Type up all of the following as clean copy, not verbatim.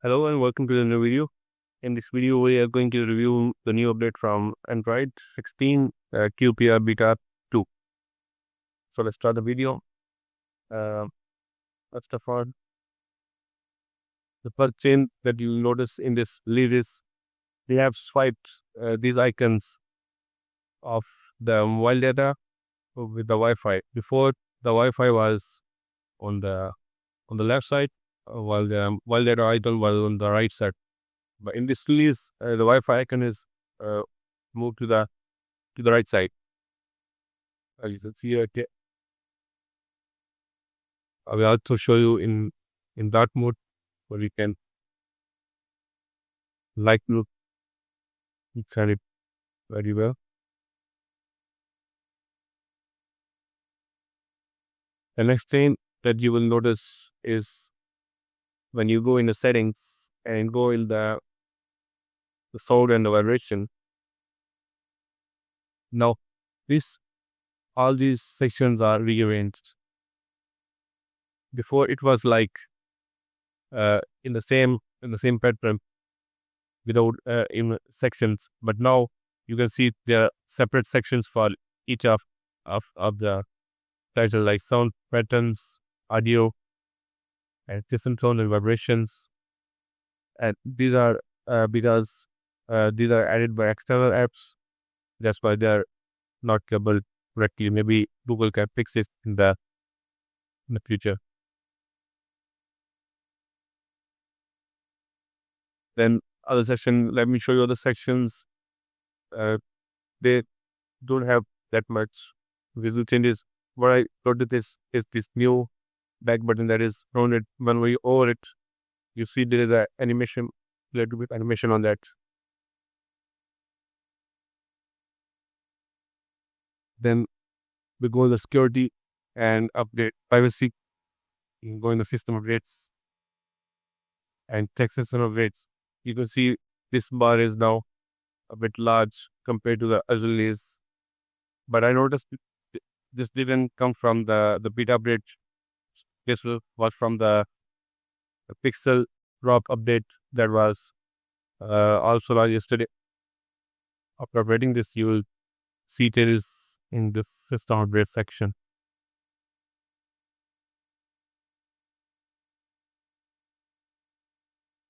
Hello and welcome to the new video. In this video, we are going to review the new update from Android 16 QPR Beta 2. So let's start the video. First of all, the first change that you'll notice in this lead is they have swiped these icons of the mobile data with the Wi-Fi. Before, the Wi-Fi was on the left side, while the mobile data icon was on the right side. But in this release, the Wi-Fi icon is moved to the right side. As you can see here, I will also show you in dark mode where you can look inside it very well. The next thing that you will notice is when you go in the settings and go in the sound and the vibration. Now, all these sections are rearranged. Before it was like in the same pattern without in sections, but now you can see there are separate sections for each of the title, like sound patterns, audio, and system sound and vibrations. And these are because these are added by external apps. That's why they are not coupled correctly. Maybe Google can fix it in the future. Then other section, let me show you other sections. They don't have that much visual changes. What I noticed is this new back button that is rounded. When we over it, you see there is a animation, little bit animation on that. Then we go in the security and update privacy. You can go in the system updates and check system updates. You can see this bar is now a bit large compared to the other release. But I noticed this didn't come from the beta update. This was from the pixel drop update that was also launched yesterday. After reading this, you will see it is in this system update section.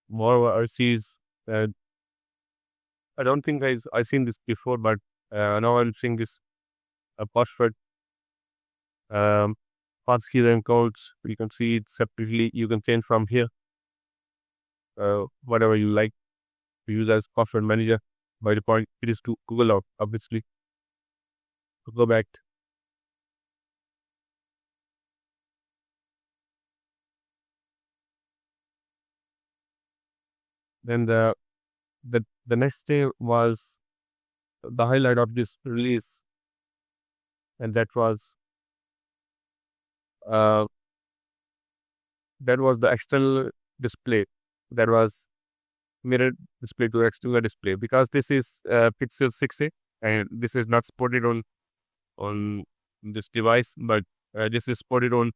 Moreover, I see I don't think I seen this before, but now I'm seeing this password passkey and codes. You can see it separately. You can change from here whatever you like to use as password manager. By default, it is to Google out, obviously. So go back. Then the next day was the highlight of this release, and that was the external display. That was mirrored display to external display, because this is Pixel 6a and this is not supported on this device, but this is supported on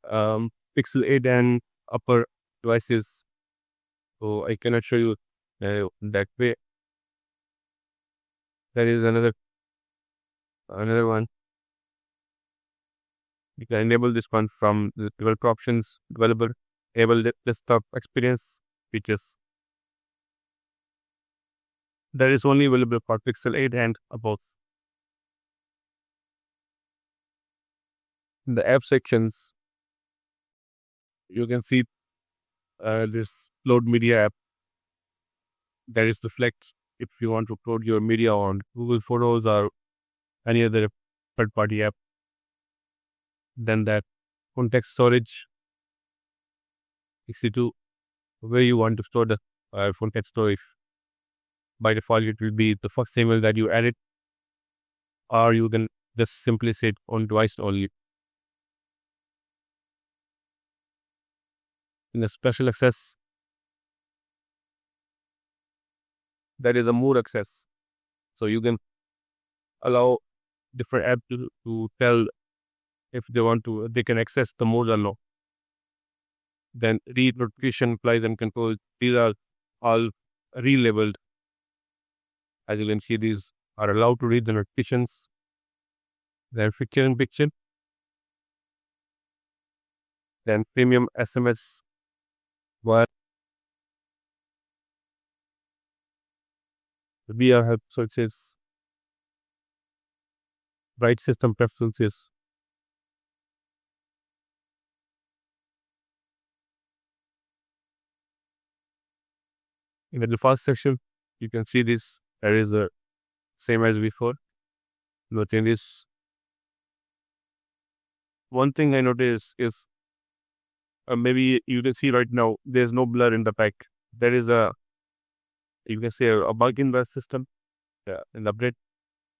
Pixel 8 and upper devices. So I cannot show you that way. There is another one. You can enable this one from the developer options, developer enable desktop experience features. That is only available for Pixel 8 and above. In the app sections, you can see this load media app. That is the Flex. If you want to upload your media on Google Photos or any other third-party app. Then that context storage, 62, where you want to store the context storage. By default, it will be the first email that you edit, or you can just simply set on device only. In the special access, there is a more access. So you can allow different apps to tell if they can access the mode or no. Then read notification, applies and controls. These are all relabeled. As you can see, these are allowed to read the notifications. Then picture in picture. Then premium SMS. Wire. The VR help searches. Bright system preferences. In the default section, you can see this. There is the same as before. No changes. One thing I noticed is maybe you can see right now there's no blur in the pack. There is you can say a bug in the system. In the update,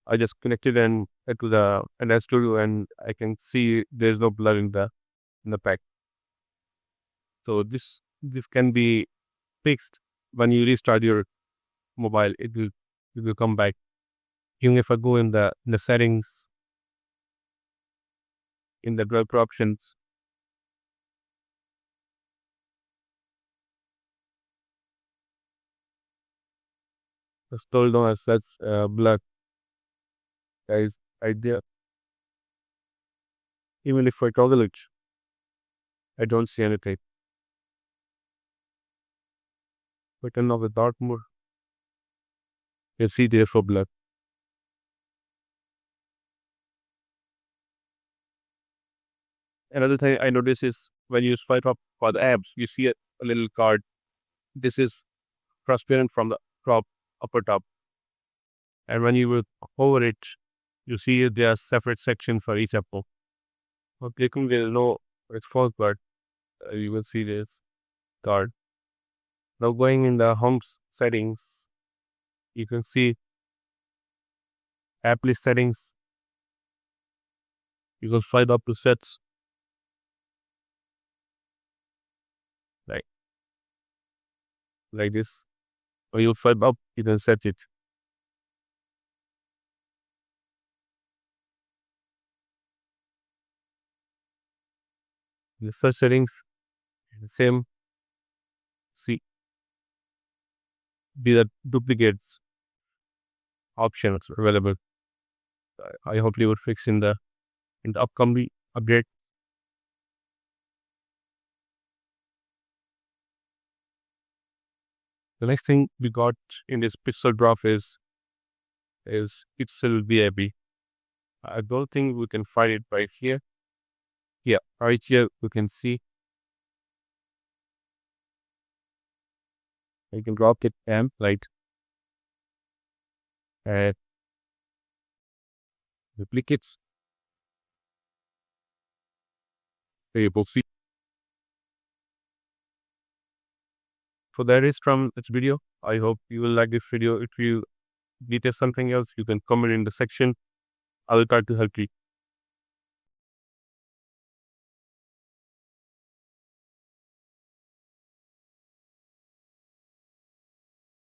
I just connected and to the NS Studio, and I can see there's no blur in the pack. So this can be fixed when you restart your mobile. It will come back. Even if I go in the settings, in the developer options, scroll down as such blur. Guys, idea. Even if I toggle it, I don't see anything. But turn off the dark mode, you see there for blur. Another thing I notice is when you swipe up for the apps, you see a little card. This is transparent from the upper top. And when you will hover it, you see there are separate sections for each app. For clicking, there is no response, but you will see this card. Now going in the home settings, you can see app list settings. You can swipe up to sets. Like this. Or you swipe up, you can set it. The search settings, the same. See, these are duplicates options available. I hope you will fix in the upcoming update. The next thing we got in this pixel graph is pixel VIP. I don't think we can find it right here. Yeah, right here we can see. I can drop it and right. And duplicates. You will see. So that is from this video. I hope you will like this video. If you need something else, you can comment in the section. I will try to help you.